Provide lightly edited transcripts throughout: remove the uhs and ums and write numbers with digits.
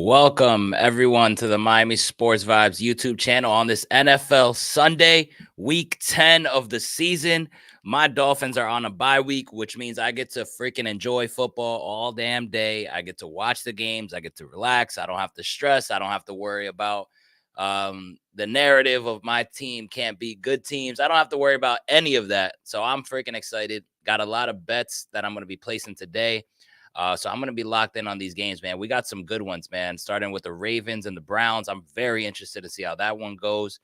Welcome, everyone, to the Miami Sports Vibes YouTube channel on this NFL Sunday, week 10 of the season. My Dolphins are on a bye week, which means I get to freaking enjoy football all damn day. I get to watch the games. I get to relax. I don't have to stress. I don't have to worry about the narrative of my team can't beat good teams. I don't have to worry about any of that. So I'm freaking excited. Got a lot of bets that I'm going to be placing today. So I'm going to be locked in on these games, man. We got some good ones, man, starting with the Ravens and the Browns. I'm very interested to see how that one goes.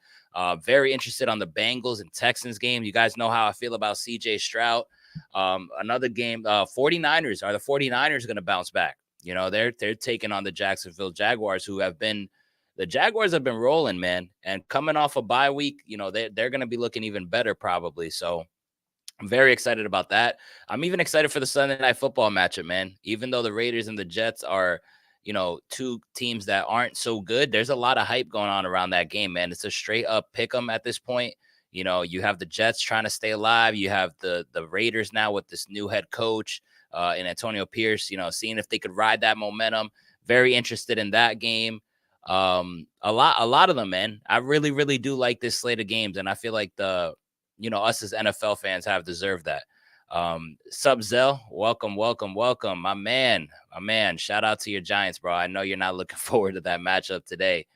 Very interested on the Bengals and Texans game. You guys know how I feel about CJ Stroud. Another game, 49ers. Are the 49ers going to bounce back? You know, they're taking on the Jacksonville Jaguars, the Jaguars have been rolling, man. And coming off a bye week, you know, they're going to be looking even better probably. So I'm very excited about that. I'm even excited for the Sunday Night Football matchup, man. Even though the Raiders and the Jets are, two teams that aren't so good, there's a lot of hype going on around that game, man. It's a straight up pick 'em at this point. You know, you have the Jets trying to stay alive. You have the Raiders now with this new head coach and Antonio Pierce, seeing if they could ride that momentum. Very interested in that game. A lot of them, man. I really, really do like this slate of games, and I feel like us as NFL fans have deserved that. Sub Zell, welcome, welcome, welcome. My man. Shout out to your Giants, bro. I know you're not looking forward to that matchup today,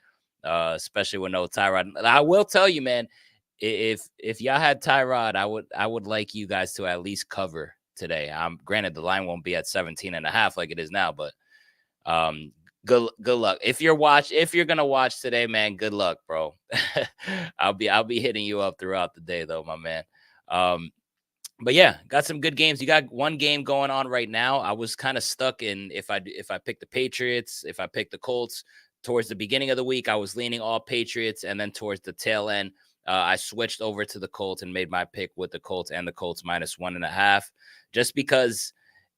especially with no Tyrod. I will tell you, man, if y'all had Tyrod, I would like you guys to at least cover today. Granted the line won't be at 17.5 like it is now, but um good luck. If you're gonna watch today, man, good luck, bro. I'll be hitting you up throughout the day though, my man. Um, but yeah, got some good games. You got one game going on right now. I was kind of stuck in if I pick the Patriots, if I pick the Colts. Towards the beginning of the week, I was leaning all Patriots, and then towards the tail end, I switched over to the Colts and made my pick with the Colts and the Colts -1.5, just because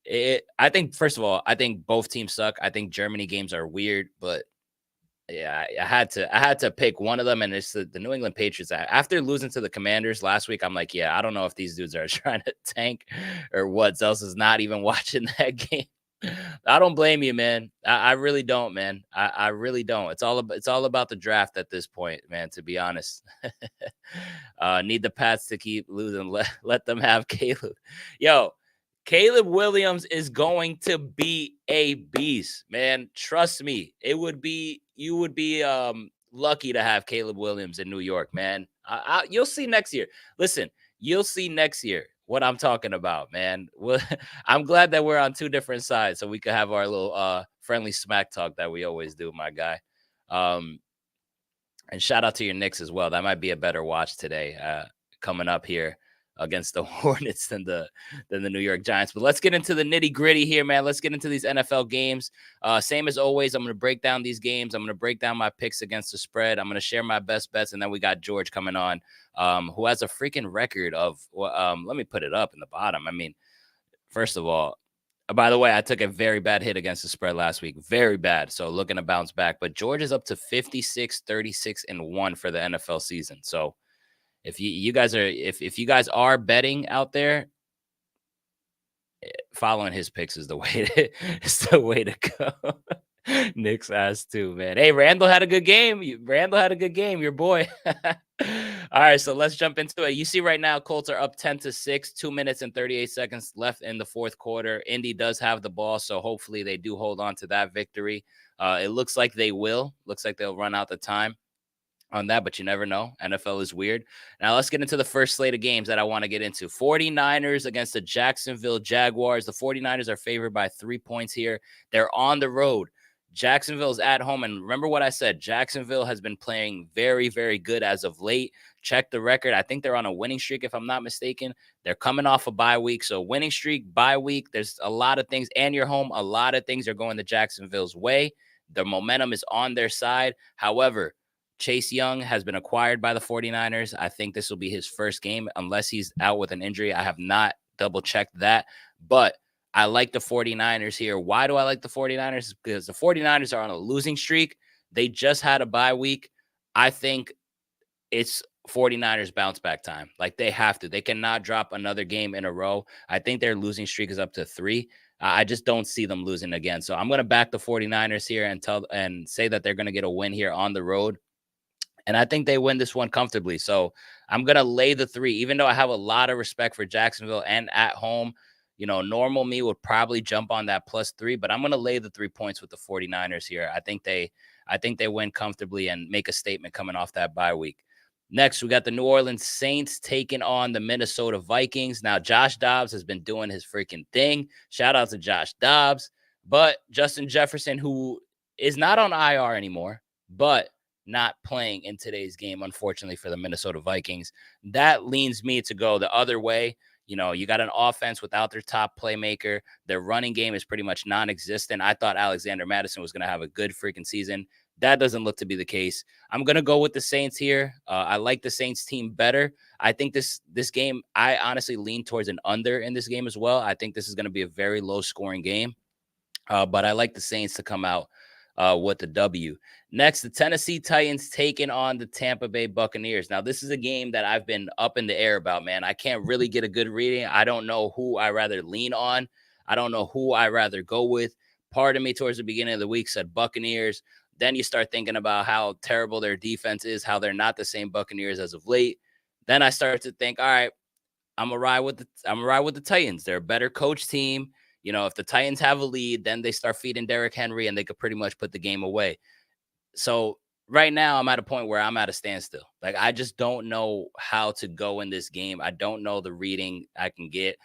I think, first of all, I think both teams suck. I think Germany games are weird, but yeah, I had to pick one of them, and it's the New England Patriots. After losing to the Commanders last week, I'm like, yeah, I don't know if these dudes are trying to tank or what. Else is not even watching that game. I don't blame you, man. I really don't, man. I really don't. It's all about the draft at this point, man. To be honest, need the Pats to keep losing. Let them have Caleb. Yo, Caleb Williams is going to be a beast, man. Trust me. You would be lucky to have Caleb Williams in New York, man. You'll see next year. Listen, you'll see next year what I'm talking about, man. I'm glad that we're on two different sides so we could have our little friendly smack talk that we always do, my guy. Um and shout out to your Knicks as well. That might be a better watch today, coming up here against the Hornets than the New York Giants. But let's get into the nitty gritty here, man. Let's get into these NFL games. Same as always, I'm going to break down these games. I'm going to break down my picks against the spread. I'm going to share my best bets, and then we got George coming on, who has a freaking record of. Let me put it up in the bottom. I mean, first of all, by the way, I took a very bad hit against the spread last week. Very bad. So looking to bounce back. But George is up to 56, 36, and 1 for the NFL season. So if you guys are if you guys are betting out there, following his picks is the way to is the way to go. Nick's ass too, man. Hey, Randall had a good game. Randall had a good game, your boy. All right, so let's jump into it. You see right now, Colts are up 10-6, 2 minutes and 38 seconds left in the fourth quarter. Indy does have the ball, so hopefully they do hold on to that victory. It looks like they will. Looks like they'll run out the time on that, but you never know. NFL is weird. Now let's get into the first slate of games that I want to get into. 49ers against the Jacksonville Jaguars. The 49ers are favored by 3 points here. They're on the road. Jacksonville's at home. And remember what I said, Jacksonville has been playing very, very good as of late. Check the record. I think they're on a winning streak, if I'm not mistaken. They're coming off a bye week. So winning streak, bye week, there's a lot of things. And you're home. A lot of things are going to Jacksonville's way. The momentum is on their side. However, Chase Young has been acquired by the 49ers. I think this will be his first game unless he's out with an injury. I have not double checked that, but I like the 49ers here. Why do I like the 49ers? Because the 49ers are on a losing streak. They just had a bye week. I think it's 49ers bounce back time. Like they have to. They cannot drop another game in a row. I think their losing streak is up to 3. I just don't see them losing again. So I'm going to back the 49ers here and say that they're going to get a win here on the road. And I think they win this one comfortably. So I'm going to lay the 3, even though I have a lot of respect for Jacksonville and at home. Normal me would probably jump on that +3, but I'm going to lay the 3 points with the 49ers here. I think they win comfortably and make a statement coming off that bye week. Next, we got the New Orleans Saints taking on the Minnesota Vikings. Now, Josh Dobbs has been doing his freaking thing. Shout out to Josh Dobbs. But Justin Jefferson, who is not on IR anymore, but not playing in today's game, unfortunately, for the Minnesota Vikings. That leans me to go the other way. You got an offense without their top playmaker. Their running game is pretty much non-existent. I thought Alexander Mattison was going to have a good freaking season. That doesn't look to be the case. I'm going to go with the Saints here. I like the Saints team better. I think this game, I honestly lean towards an under in this game as well. I think this is going to be a very low-scoring game. But I like the Saints to come out with the W. Next, the Tennessee Titans taking on the Tampa Bay Buccaneers. Now, this is a game that I've been up in the air about, man. I can't really get a good reading. I don't know who I rather lean on. I don't know who I rather go with. Part of me towards the beginning of the week said Buccaneers. Then you start thinking about how terrible their defense is, how they're not the same Buccaneers as of late. Then I start to think, all right, I'm gonna ride with the Titans. They're a better coach team. If the Titans have a lead, then they start feeding Derrick Henry and they could pretty much put the game away. So right now I'm at a point where I'm at a standstill. Like I just don't know how to go in this game. I don't know the reading I can get.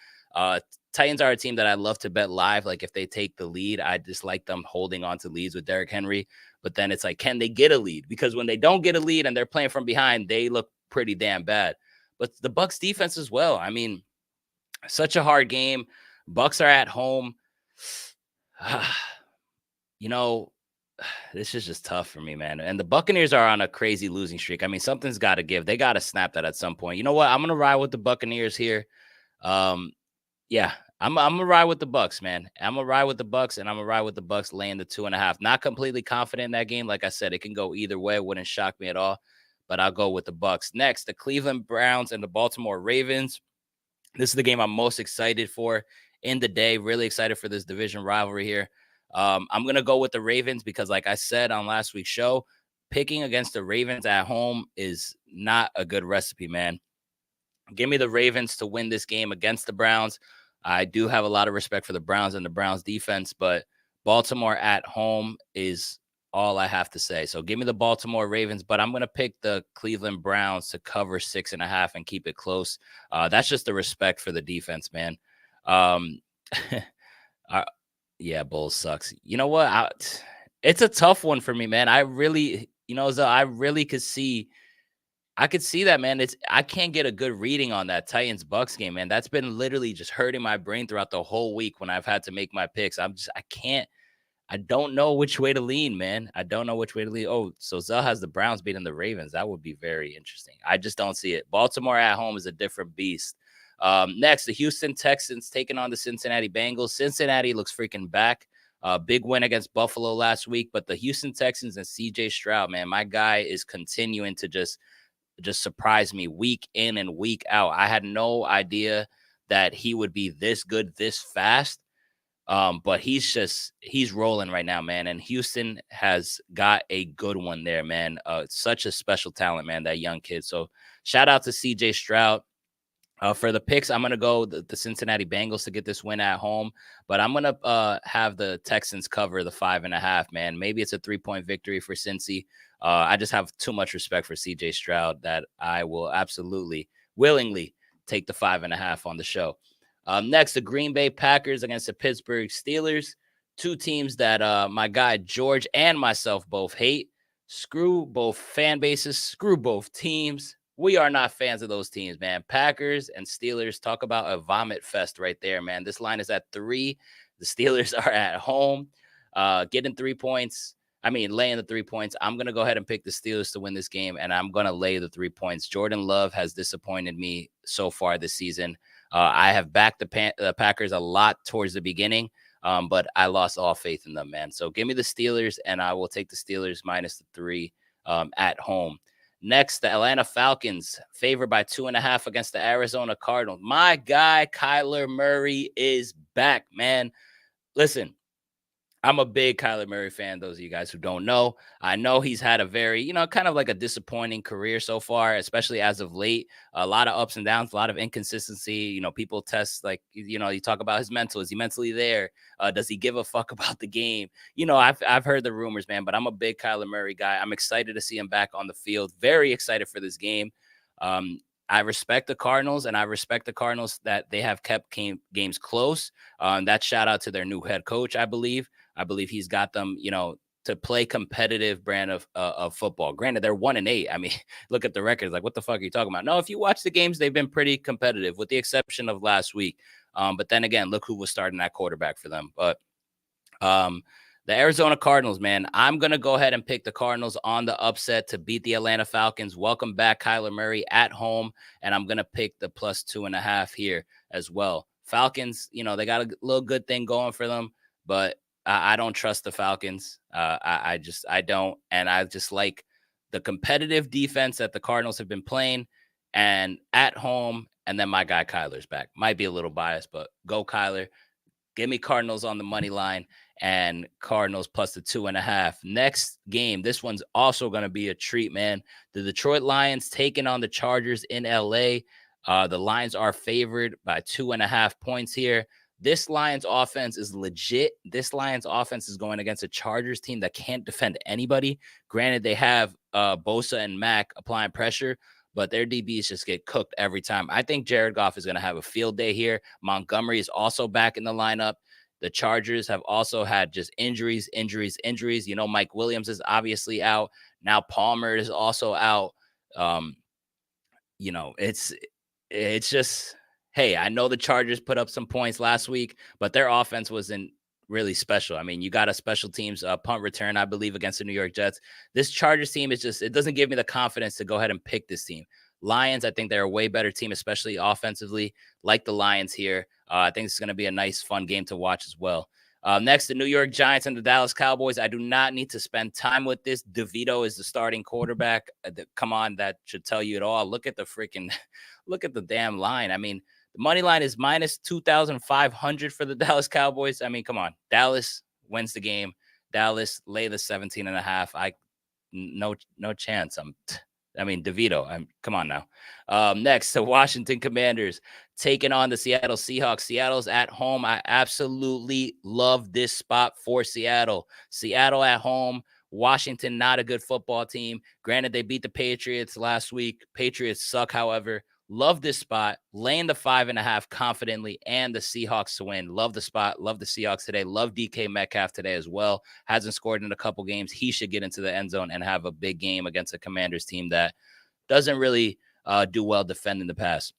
Titans are a team that I love to bet live. Like if they take the lead, I just like them holding on to leads with Derrick Henry. But then it's like, can they get a lead? Because when they don't get a lead and they're playing from behind, they look pretty damn bad. But the Bucs defense as well. I mean, such a hard game. Bucs are at home. This is just tough for me, man. And the Buccaneers are on a crazy losing streak. I mean, something's got to give. They got to snap that at some point. You know what? I'm going to ride with the Buccaneers here. Yeah, I'm going to ride with the Bucs, man. I'm going to ride with the Bucs, and I'm going to ride with the Bucs laying the 2.5. Not completely confident in that game. Like I said, it can go either way. It wouldn't shock me at all, but I'll go with the Bucs. Next, the Cleveland Browns and the Baltimore Ravens. This is the game I'm most excited for in the day. Really excited for this division rivalry here. I'm going to go with the Ravens because, like I said on last week's show, picking against the Ravens at home is not a good recipe, man. Give me the Ravens to win this game against the Browns. I do have a lot of respect for the Browns and the Browns defense, but Baltimore at home is all I have to say. So give me the Baltimore Ravens, but I'm going to pick the Cleveland Browns to cover 6.5 and keep it close. That's just the respect for the defense, man. Yeah, Bulls sucks. You know what? It's a tough one for me, man. I really, I really could see. I could see that, man. I can't get a good reading on that Titans Bucks game, man. That's been literally just hurting my brain throughout the whole week when I've had to make my picks. I don't know which way to lean, man. I don't know which way to lean. Oh, so Zell has the Browns beating the Ravens. That would be very interesting. I just don't see it. Baltimore at home is a different beast. Next, the Houston Texans taking on the Cincinnati Bengals. Cincinnati looks freaking back. Big win against Buffalo last week, but the Houston Texans and CJ Stroud, man, my guy is continuing to just surprise me week in and week out. I had no idea that he would be this good this fast. But he's rolling right now, man. And Houston has got a good one there, man. Such a special talent, man, that young kid. So shout out to CJ Stroud. For the picks, I'm going to go the Cincinnati Bengals to get this win at home, but I'm going to have the Texans cover the 5.5, man. Maybe it's a 3-point victory for Cincy. I just have too much respect for CJ Stroud that I will absolutely, willingly take the 5.5 on the show. Next, the Green Bay Packers against the Pittsburgh Steelers. Two teams that my guy George and myself both hate. Screw both fan bases. Screw both teams. We are not fans of those teams, man. Packers and Steelers, talk about a vomit fest right there, man. This line is at 3. The Steelers are at home. Getting 3 points. Laying the 3 points. I'm going to go ahead and pick the Steelers to win this game, and I'm going to lay the 3 points. Jordan Love has disappointed me so far this season. I have backed the Packers a lot towards the beginning, but I lost all faith in them, man. So give me the Steelers, and I will take the Steelers minus the 3 at home. Next, the Atlanta Falcons, favored by 2.5 against the Arizona Cardinals. My guy, Kyler Murray, is back, man. Listen, I'm a big Kyler Murray fan. Those of you guys who don't know, I know he's had a very, kind of like a disappointing career so far, especially as of late. A lot of ups and downs, a lot of inconsistency. People test like, you talk about his mental. Is he mentally there? Does he give a fuck about the game? I've heard the rumors, man, but I'm a big Kyler Murray guy. I'm excited to see him back on the field. Very excited for this game. I respect the Cardinals, and I respect the Cardinals that they have kept games close. That shout out to their new head coach, I believe. I believe he's got them, to play competitive brand of football. Granted, they're 1-8. I mean, look at the records. Like, what the fuck are you talking about? No, if you watch the games, they've been pretty competitive, with the exception of last week. But then again, look who was starting that quarterback for them. But the Arizona Cardinals, man, I'm going to go ahead and pick the Cardinals on the upset to beat the Atlanta Falcons. Welcome back, Kyler Murray at home. And I'm going to pick the +2.5 here as well. Falcons, they got a little good thing going for them, but I don't trust the Falcons. I don't. And I just like the competitive defense that the Cardinals have been playing and at home. And then my guy Kyler's back. Might be a little biased, but go Kyler. Give me Cardinals on the money line and Cardinals plus the 2.5. Next game, this one's also going to be a treat, man. The Detroit Lions taking on the Chargers in LA. The Lions are favored by 2.5 points here. This Lions offense is legit. This Lions offense is going against a Chargers team that can't defend anybody. Granted, they have Bosa and Mack applying pressure, but their DBs just get cooked every time. I think Jared Goff is going to have a field day here. Montgomery is also back in the lineup. The Chargers have also had just injuries. Mike Williams is obviously out. Now Palmer is also out. It's just, hey, I know the Chargers put up some points last week, but their offense wasn't really special. I mean, you got a special teams punt return, I believe, against the New York Jets. This Chargers team it doesn't give me the confidence to go ahead and pick this team. Lions, I think they're a way better team, especially offensively, like the Lions here. I think it's going to be a nice, fun game to watch as well. Next, the New York Giants and the Dallas Cowboys. I do not need to spend time with this. DeVito is the starting quarterback. Come on, that should tell you it all. Look at the damn line. I mean, the money line is minus 2,500 for the Dallas Cowboys. I mean, come on. Dallas wins the game. Dallas lay the 17.5. No chance. DeVito. Come on now. Next, the Washington Commanders taking on the Seattle Seahawks. Seattle's at home. I absolutely love this spot for Seattle. Seattle at home. Washington, not a good football team. Granted, they beat the Patriots last week. Patriots suck, however. Love this spot. Laying the 5.5 confidently, and the Seahawks to win. Love the spot. Love the Seahawks today. Love DK Metcalf today as well. Hasn't scored in a couple games. He should get into the end zone and have a big game against a Commanders team that doesn't really do well defending the pass.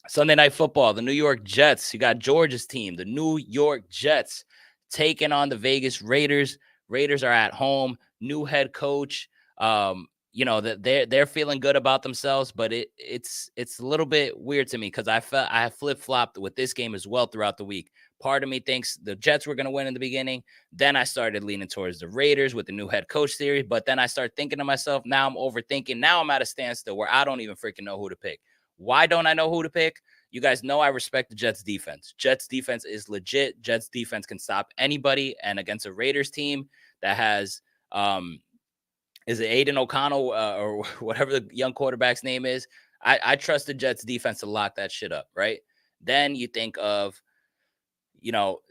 Sunday Night Football, the New York Jets. You got Georgia's team, the New York Jets, taking on the Vegas Raiders. Raiders are at home. New head coach. That they're feeling good about themselves, but it's a little bit weird to me because I have flip-flopped with this game as well throughout the week. Part of me thinks the Jets were going to win in the beginning. Then I started leaning towards the Raiders with the new head coach theory. But then I start thinking to myself, now I'm overthinking. Now I'm at a standstill where I don't even freaking know who to pick. Why don't I know who to pick? You guys know I respect the Jets defense. Jets defense is legit. Jets defense can stop anybody. And against a Raiders team that has is it Aiden O'Connell or whatever the young quarterback's name is? I trust the Jets defense to lock that shit up, right? Then you think of,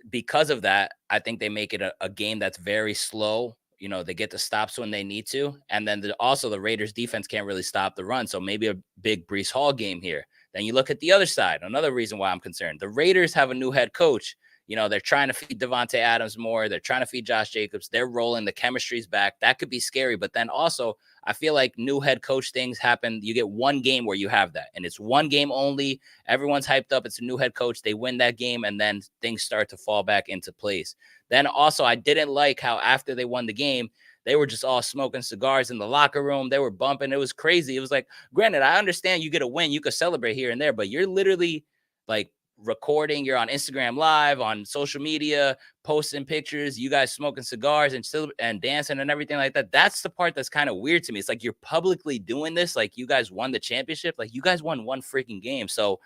because of that, I think they make it a game that's very slow. They get the stops when they need to. And then also the Raiders defense can't really stop the run. So maybe a big Breece Hall game here. Then you look at the other side. Another reason why I'm concerned. The Raiders have a new head coach. They're trying to feed Devontae Adams more. They're trying to feed Josh Jacobs. They're rolling. The chemistry's back. That could be scary. But then also, I feel like new head coach things happen. You get one game where you have that, and it's one game only. Everyone's hyped up. It's a new head coach. They win that game, and then things start to fall back into place. Then also, I didn't like how after they won the game, they were just all smoking cigars in the locker room. They were bumping. It was crazy. It was like, granted, I understand you get a win. You could celebrate here and there, but you're literally like recording, you're on Instagram Live, on social media, posting pictures, you guys smoking cigars and still and dancing and everything like that. That's the part that's kind of weird to me. It's like you're publicly doing this, like you guys won the championship, like you guys won one freaking game. So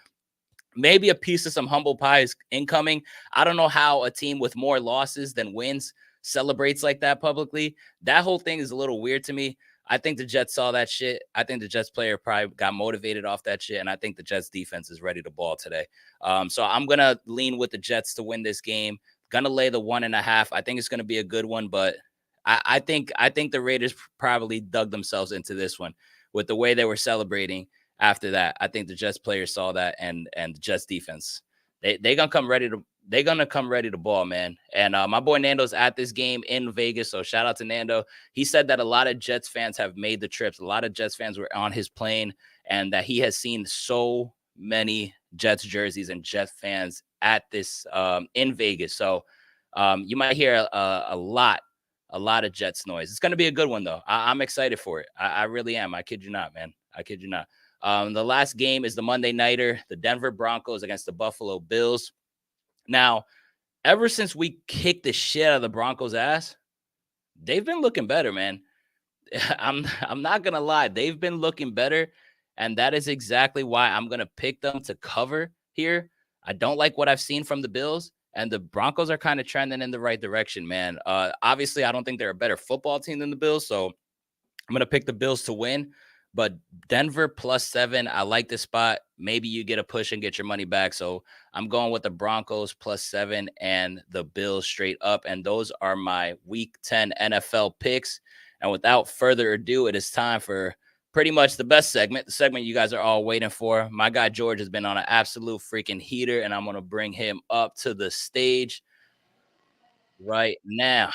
maybe a piece of some humble pie is incoming. I don't know how a team with more losses than wins celebrates like that publicly. That whole thing is a little weird to me. I think the Jets saw that shit. I think the Jets player probably got motivated off that shit. And I think the Jets defense is ready to ball today. So I'm going to lean with the Jets to win this game. Going to lay the 1.5. I think it's going to be a good one, but I think the Raiders probably dug themselves into this one with the way they were celebrating. After that, I think the Jets players saw that, and the Jets defense, they gonna come ready to ball, man. And my boy Nando's at this game in Vegas, so shout out to Nando. He said that a lot of Jets fans have made the trips. A lot of Jets fans were on his plane, and that he has seen so many Jets jerseys and Jets fans at this in Vegas. So you might hear a lot of Jets noise. It's gonna be a good one though. I'm excited for it. I really am. I kid you not, man. I kid you not. The last game is the Monday nighter, the Denver Broncos against the Buffalo Bills. Now, ever since we kicked the shit out of the Broncos' ass, they've been looking better, man. I'm not gonna lie, they've been looking better, and that is exactly why I'm gonna pick them to cover here. I don't like what I've seen from the Bills, and the Broncos are kind of trending in the right direction, man. Obviously, I don't think they're a better football team than the Bills, so I'm gonna pick the Bills to win. But Denver +7, I like this spot. Maybe you get a push and get your money back. So I'm going with the Broncos +7 and the Bills straight up. And those are my Week 10 NFL picks. And without further ado, it is time for pretty much the best segment, the segment you guys are all waiting for. My guy George has been on an absolute freaking heater, and I'm going to bring him up to the stage right now.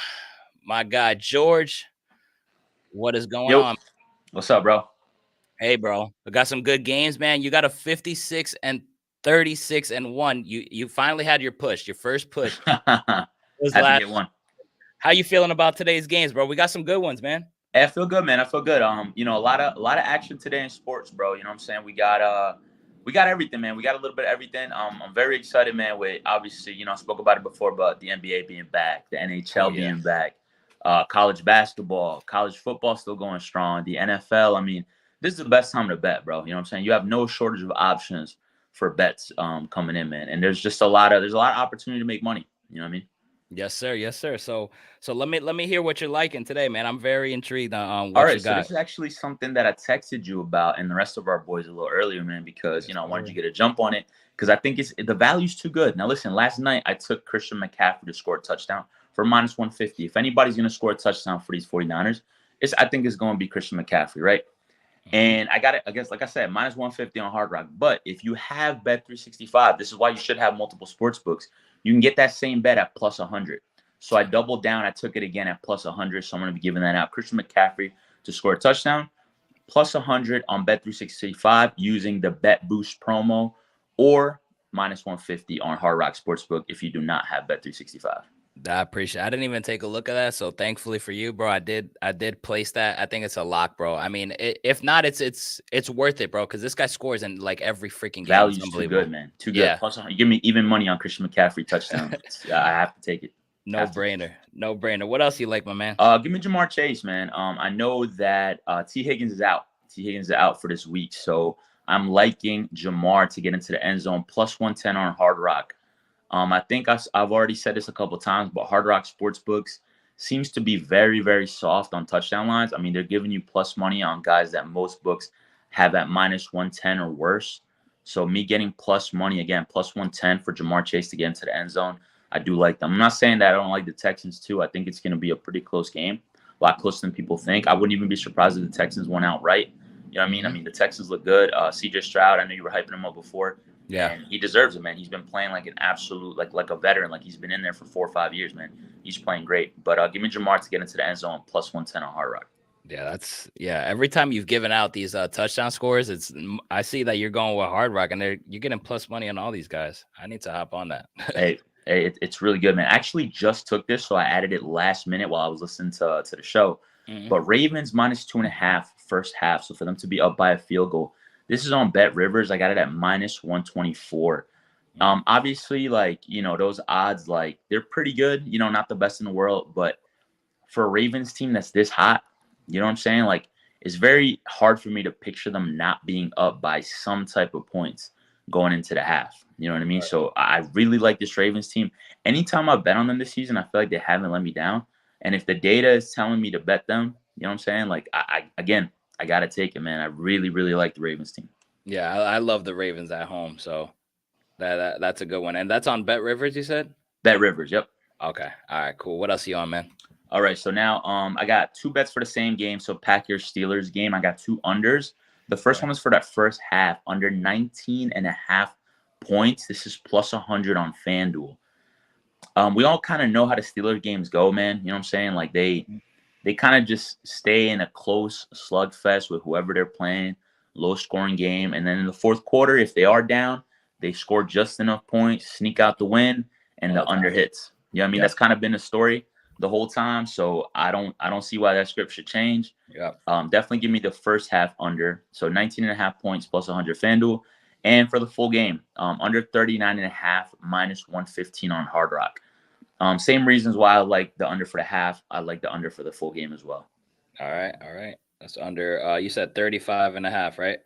My guy George, what is going on? What's up, bro? Hey, bro, I got some good games, man. You got a 56 and 36 and 1. You finally had your push, your first push. Was Had to last. get one. How you feeling about today's games, bro? We got some good ones, man. Hey, I feel good, man. I feel good. A lot of action today in sports, bro. You know what I'm saying? We got everything, man. We got a little bit of everything. I'm very excited, man, with obviously, I spoke about it before, but the NBA being back, the NHL being back, college basketball, college football still going strong, the NFL. I mean, this is the best time to bet, bro. You know what I'm saying? You have no shortage of options for bets coming in, man. And there's a lot of opportunity to make money. You know what I mean? Yes, sir. Yes, sir. So let me hear what you're liking today, man. I'm very intrigued on what All right, you so got. this is actually something that I texted you about and the rest of our boys a little earlier, man, because I wanted you to get a jump on it because I think the value's too good. Now, listen, last night I took Christian McCaffrey to score a touchdown for -150. If anybody's going to score a touchdown for these 49ers, I think it's going to be Christian McCaffrey, right? And I got it, I guess, like I said, -150 on Hard Rock. But if you have Bet365, this is why you should have multiple sports books. You can get that same bet at +100. So I doubled down. I took it again at +100. So I'm going to be giving that out. Christian McCaffrey to score a touchdown, +100 on Bet365 using the Bet Boost promo, or -150 on Hard Rock Sportsbook if you do not have Bet365. I appreciate it. I didn't even take a look at that. So thankfully for you, bro, I did place that. I think it's a lock, bro. I mean, if not, it's worth it, bro, because this guy scores in like every freaking game. Value's too good, man. Too good. Yeah. Plus, you give me even money on Christian McCaffrey touchdown. I have to take it. No brainer. What else you like, my man? Give me Jamar Chase, man. I know that T. Higgins is out. T. Higgins is out for this week, so I'm liking Jamar to get into the end zone, +110 on Hard Rock. I think I've already said this a couple times, but Hard Rock Sportsbooks seems to be very, very soft on touchdown lines. I mean, they're giving you plus money on guys that most books have at -110 or worse. So me getting plus money, again, +110 for Jamar Chase to get into the end zone, I do like them. I'm not saying that I don't like the Texans too. I think it's going to be a pretty close game, a lot closer than people think. I wouldn't even be surprised if the Texans won outright. You know what I mean? I mean, the Texans look good. CJ Stroud, I know you were hyping him up before. Yeah, and he deserves it, man. He's been playing like an absolute, like a veteran. Like he's been in there for 4 or 5 years, man. He's playing great. But give me Jamar to get into the end zone, +110 on Hard Rock. Yeah, every time you've given out these touchdown scores, I see that you're going with Hard Rock, and you're getting plus money on all these guys. I need to hop on that. hey, it's really good, man. I actually just took this, so I added it last minute while I was listening to the show. Mm-hmm. But Ravens -2.5 first half, so for them to be up by a field goal. This is on Bet Rivers. I got it at -124. Obviously, like, those odds, like, they're pretty good, not the best in the world, but for a Ravens team that's this hot, you know what I'm saying? Like, it's very hard for me to picture them not being up by some type of points going into the half. You know what I mean? Right. So I really like this Ravens team. Anytime I bet on them this season, I feel like they haven't let me down. And if the data is telling me to bet them, you know what I'm saying? Like, again, I got to take it, man. I really, really like the Ravens team. Yeah, I love the Ravens at home, so that's a good one. And that's on Bet Rivers, you said? Bet Rivers, yep. Okay. All right, cool. What else you on, man? All right, so now I got two bets for the same game. So Packers Steelers game, I got two unders. The first one is for that first half, under 19.5 points. This is plus 100 on FanDuel. We all kind of know how the Steelers games go, man. You know what I'm saying? Like, they kind of just stay in a close slugfest with whoever they're playing, low scoring game. And then in the fourth quarter, if they are down, they score just enough points, sneak out the win, and All the the under time. hits. You know what I mean? Yep. That's kind of been the story the whole time. So I don't see why that script should change. Yep. Definitely give me the first half under. So 19.5 points plus 100 FanDuel. And for the full game, under 39.5 minus 115 on Hard Rock. Same reasons why I like the under for the half. I like the under for the full game as well. All right. All right. That's under you said 35.5, right?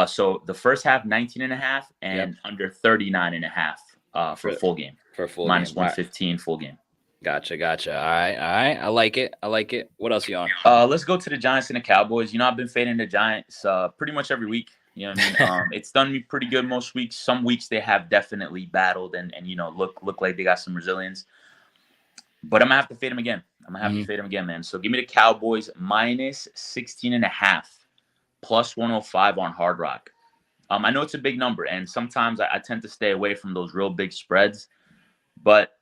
So the first half 19.5 Yep. and under 39.5 for full game. For full Minus game. All right. 115 full game. Gotcha. All right. All right. I like it. I like it. What else you on? Let's go to the Giants and the Cowboys. I've been fading the Giants pretty much every week. You know what I mean? It's done me pretty good most weeks. Some weeks they have definitely battled and look like they got some resilience. But I'm gonna have to fade them again. Man. So give me the Cowboys minus 16.5 plus 105 on Hard Rock. I know it's a big number, and sometimes I tend to stay away from those real big spreads. But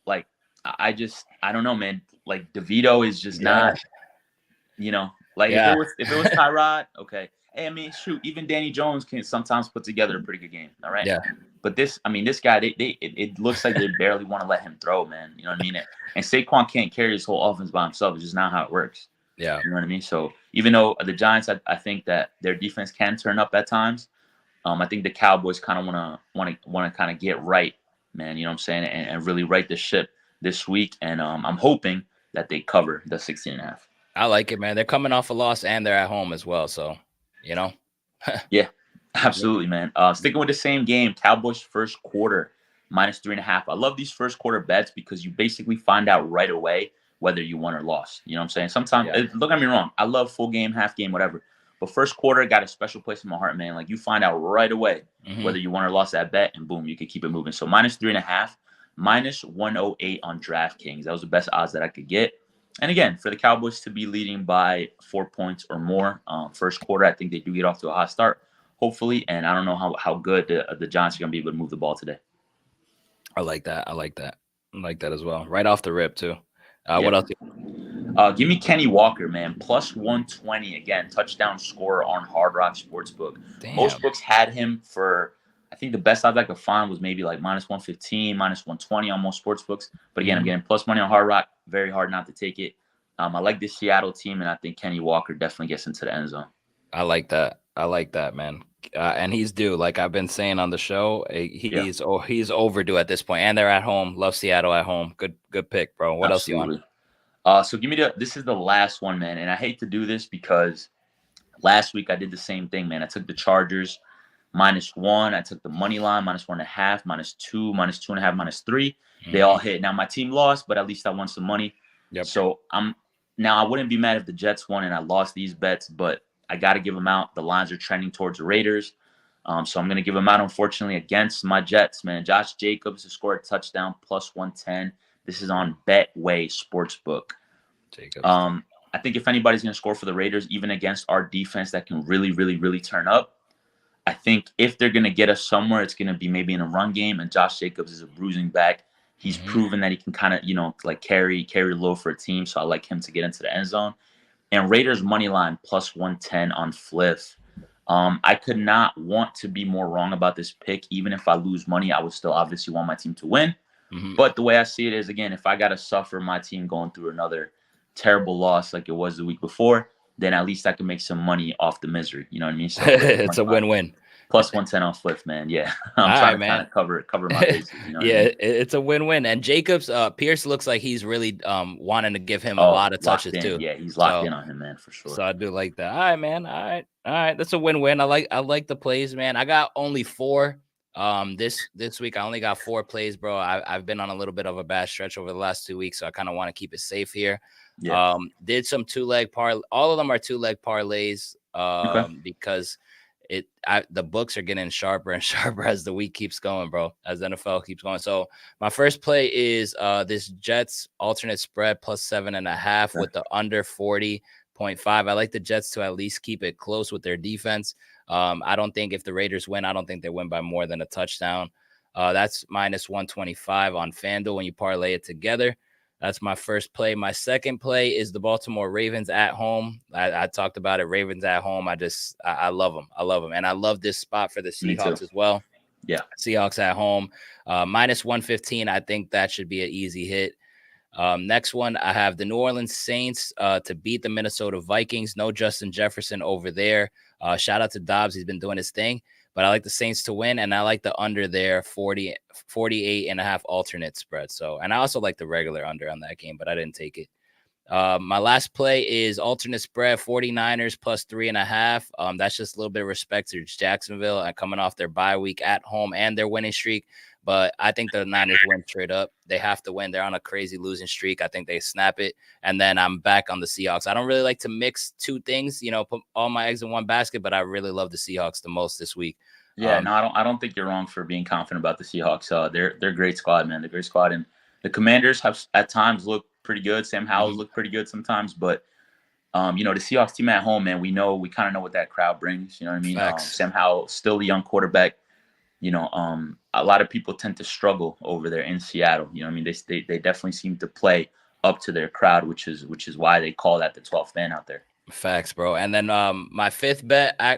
like, I don't know, man. Like, DeVito is just not, like, Yeah. if it was Tyrod, okay. Hey, I mean, shoot, even Danny Jones can sometimes put together a pretty good game. All right. Yeah. But this guy, it looks like they barely want to let him throw, man. You know what I mean? And Saquon can't carry his whole offense by himself. It's just not how it works. Yeah. You know what I mean? So even though the Giants, I think that their defense can turn up at times. I think the Cowboys kind of want to kind of get right, man. You know what I'm saying? And really right the ship this week. And I'm hoping that they cover the 16.5. I like it, man. They're coming off a loss and they're at home as well. So, Yeah, absolutely, man. Sticking with the same game, Cowboys first quarter minus 3.5. I love these first quarter bets because you basically find out right away whether you won or lost. You know what I'm saying? Sometimes, don't get me wrong, I love full game, half game, whatever. But first quarter got a special place in my heart, man. Like, you find out right away whether you won or lost that bet, and boom, you can keep it moving. So minus 3.5, minus 108 on DraftKings. That was the best odds that I could get. And again, for the Cowboys to be leading by 4 points or more first quarter, I think they do get off to a hot start, hopefully. And I don't know how good the Giants are going to be able to move the ball today. I like that. I like that as well. Right off the rip, too. What else? Give me Kenny Walker, man. Plus 120, again, touchdown scorer on Hard Rock Sportsbook. Damn. Most books had him for, I think the best odds I could find was maybe like minus 115, minus 120 on most sports books. But again, I'm getting plus money on Hard Rock. Very hard not to take it. I like this Seattle team, and I think Kenny Walker definitely gets into the end zone. I like that, man. And he's due. Like I've been saying on the show, he's overdue at this point. And they're at home. Love Seattle at home. Good pick, bro. What else you want? So give me this is the last one, man. And I hate to do this because last week I did the same thing, man. I took the Chargers -1. I took the money line -1.5, -2, -2.5, -3. They all hit. Now my team lost, but at least I won some money. Yep. So I wouldn't be mad if the Jets won and I lost these bets, but I got to give them out. The lines are trending towards the Raiders. So I'm going to give them out, unfortunately, against my Jets, man. Josh Jacobs has scored a touchdown, plus 110. This is on Betway Sportsbook. Jacobs. I think if anybody's going to score for the Raiders, even against our defense that can really, really, really turn up, I think if they're going to get us somewhere, it's going to be maybe in a run game. And Josh Jacobs is a bruising back. He's proven that he can kind of, like carry low for a team. So I like him to get into the end zone. And Raiders money line plus 110 on Fliff. I could not want to be more wrong about this pick. Even if I lose money, I would still obviously want my team to win. But the way I see it is, again, if I got to suffer my team going through another terrible loss like it was the week before, then at least I can make some money off the misery. You know what I mean? So it's a win-win. Plus 110 on flips, man. Yeah, All I'm right, trying to kind man. of cover my bases. You know what I Yeah, mean? it's a win-win. And Jacobs, Pierce looks like he's really wanting to give him a Oh, lot of locked touches in. too. Yeah, he's locked So in on him, man, for sure. so I do like that. All right, man. All right. All right. That's a win-win. I like the plays, man. I got only 4. This week I only got 4 plays, bro. I've been on a little bit of a bad stretch over the last 2 weeks, so I kind of want to keep it safe here. Yeah. Did some 2-leg all of them are 2-leg parlays. Okay. Because the books are getting sharper and sharper as the week keeps going, bro, as the NFL keeps going. So my first play is this Jets alternate spread plus 7.5 with the under 40.5. I like the Jets to at least keep it close with their defense. I don't think if the Raiders win, I don't think they win by more than a touchdown. That's minus 125 on FanDuel when you parlay it together. That's my first play. My second play is the Baltimore Ravens at home. I talked about it. Ravens at home. I love them. I love them. And I love this spot for the Seahawks as well. Yeah. Seahawks at home. Minus 115. I think that should be an easy hit. Next one, I have the New Orleans Saints to beat the Minnesota Vikings. No Justin Jefferson over there. Shout out to Dobbs. He's been doing his thing. But I like the Saints to win, and I like the under there, 48.5 alternate spread. So, and I also like the regular under on that game, but I didn't take it. My last play is alternate spread, 49ers plus 3.5. That's just a little bit of respect to Jacksonville and coming off their bye week at home and their winning streak. But I think the Niners win straight up. They have to win. They're on a crazy losing streak. I think they snap it. And then I'm back on the Seahawks. I don't really like to mix 2 things, put all my eggs in one basket, but I really love the Seahawks the most this week. Yeah, no, I don't think you're wrong for being confident about the Seahawks. They're a great squad, man. They're a great squad. And the Commanders have at times looked pretty good. Sam Howell's looked pretty good sometimes, but the Seahawks team at home, man, we kind of know what that crowd brings. You know what I mean? Sam Howell, still a young quarterback. A lot of people tend to struggle over there in Seattle. You know what I mean? They definitely seem to play up to their crowd, which is why they call that the 12th man out there. Facts, bro. And then my 5th bet, I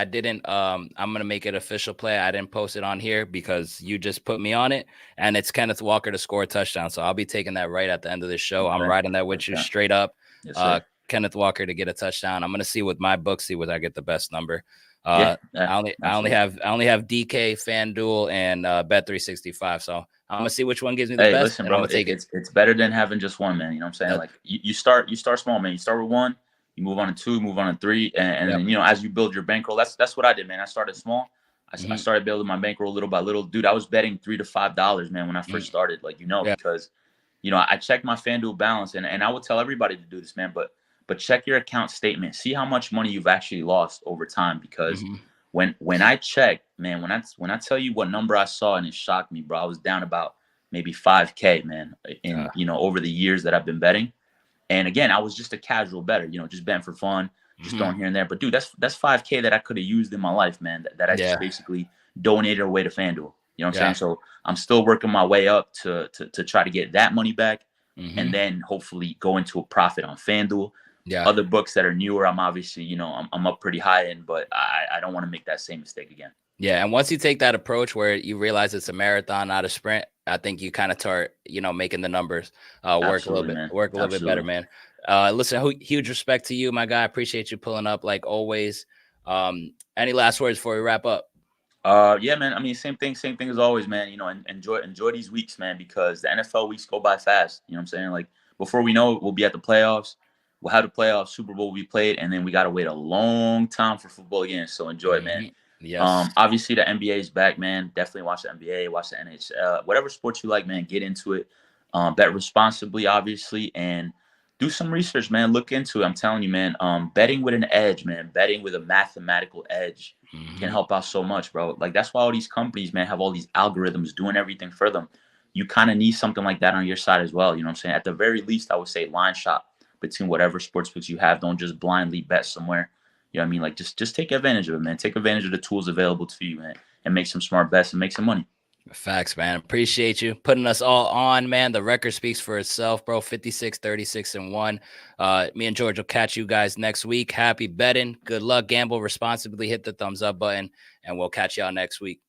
didn't I'm gonna make it official play. I didn't post it on here because you just put me on it, and it's Kenneth Walker to score a touchdown. So I'll be taking that right at the end of the show. Okay. I'm riding that with you straight up. Yes, Kenneth Walker to get a touchdown. I'm gonna see with my book, see what I get the best number. I only have DK, FanDuel, and Bet365. So I'm gonna see which one gives me the best. Listen, bro, I'm gonna take it. It's better than having just one, man. You know what I'm saying? Like you start small, man. You start with 1, you move on to 2, move on to 3, and then as you build your bankroll, that's what I did, man. I started small. I started building my bankroll little by little. Dude, I was betting $3 to $5, man, when I first started. Because I checked my FanDuel balance, and I would tell everybody to do this, man. But check your account statement. See how much money you've actually lost over time. Because when I checked, man, when I tell you what number I saw, and it shocked me, bro, I was down about maybe $5K, man, over the years that I've been betting. And again, I was just a casual bettor, just betting for fun, just throwing here and there. But dude, that's $5K that I could have used in my life, man. That I just basically donated away to FanDuel. You know what I'm saying? So I'm still working my way up to try to get that money back, and then hopefully go into a profit on FanDuel. Yeah. Other books that are newer, I'm obviously, I'm up pretty high in, but I don't want to make that same mistake again. Yeah, and once you take that approach where you realize it's a marathon, not a sprint, I think you kind of start, making the numbers work a little bit better, man. Listen, huge respect to you, my guy. I appreciate you pulling up like always. Any last words before we wrap up? Yeah, man. I mean, same thing as always, man. Enjoy these weeks, man, because the NFL weeks go by fast. You know what I'm saying? Like, before we know it, we'll be at the playoffs. We'll have the playoffs, Super Bowl will be played, and then we got to wait a long time for football again. So enjoy it, man. Yes. Obviously, the NBA is back, man. Definitely watch the NBA, watch the NHL, whatever sports you like, man. Get into it. Bet responsibly, obviously, and do some research, man. Look into it. I'm telling you, man. Betting with an edge, man. Betting with a mathematical edge can help out so much, bro. Like, that's why all these companies, man, have all these algorithms doing everything for them. You kind of need something like that on your side as well. You know what I'm saying? At the very least, I would say line shop between whatever sportsbooks you have. Don't just blindly bet somewhere. You know what I mean? Like, just take advantage of it, man. Take advantage of the tools available to you, man, and make some smart bets and make some money. Facts, man. Appreciate you putting us all on, man. The record speaks for itself, bro. 56, 36, and 1. Me and George will catch you guys next week. Happy betting. Good luck. Gamble responsibly. Hit the thumbs up button, and we'll catch y'all next week.